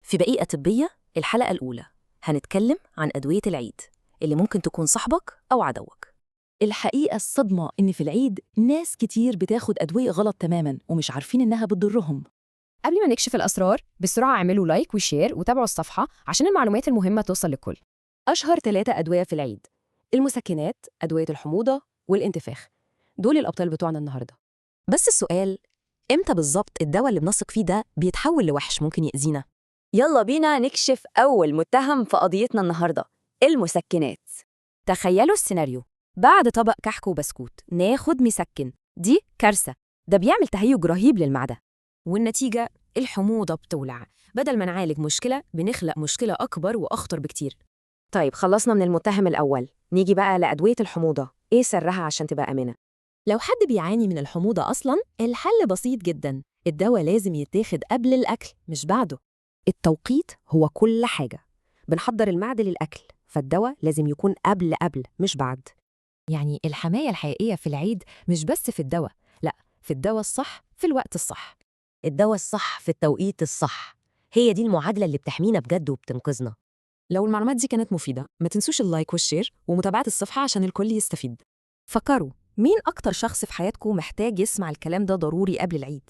في بقية طبية الحلقة الأولى هنتكلم عن أدوية العيد اللي ممكن تكون صاحبك أو عدوك. الحقيقة الصدمة إن في العيد ناس كتير بتاخد أدوية غلط تماماً ومش عارفين إنها بتضرهم. قبل ما نكشف الأسرار بسرعة اعملوا لايك وشير وتابعوا الصفحة عشان المعلومات المهمة توصل للكل. أشهر 3 أدوية في العيد: المسكنات، أدوية الحموضة، والانتفاخ. دول الأبطال بتوعنا النهاردة. بس السؤال، إمتى بالظبط الدواء اللي بنثق فيه ده بيتحول لوحش ممكن يأذينا؟ يلا بينا نكشف أول متهم في قضيتنا النهاردة: المسكنات. تخيلوا السيناريو، بعد طبق كحك وبسكوت ناخد مسكن، دي كارثة، ده بيعمل تهيج رهيب للمعدة. والنتيجة الحموضة بتولع، بدل ما نعالج مشكلة بنخلق مشكلة أكبر وأخطر بكتير. طيب خلصنا من المتهم الأول، نيجي بقى لأدوية الحموضة. إيه سرها عشان تبقى آمنة؟ لو حد بيعاني من الحموضة أصلاً الحل بسيط جداً، الدواء لازم يتاخد قبل الأكل مش بعده. التوقيت هو كل حاجة. بنحضر المعدة للأكل، فالدواء لازم يكون قبل مش بعد. يعني الحماية الحقيقية في العيد مش بس في الدواء، لأ، في الدواء الصح في الوقت الصح. الدواء الصح في التوقيت الصح، هي دي المعادلة اللي بتحمينا بجد وبتنقذنا. لو المعلومات دي كانت مفيدة ما تنسوش اللايك والشير ومتابعة الصفحة عشان الكل يستفيد. فكروا، مين أكتر شخص في حياتكم محتاج يسمع الكلام ده ضروري قبل العيد؟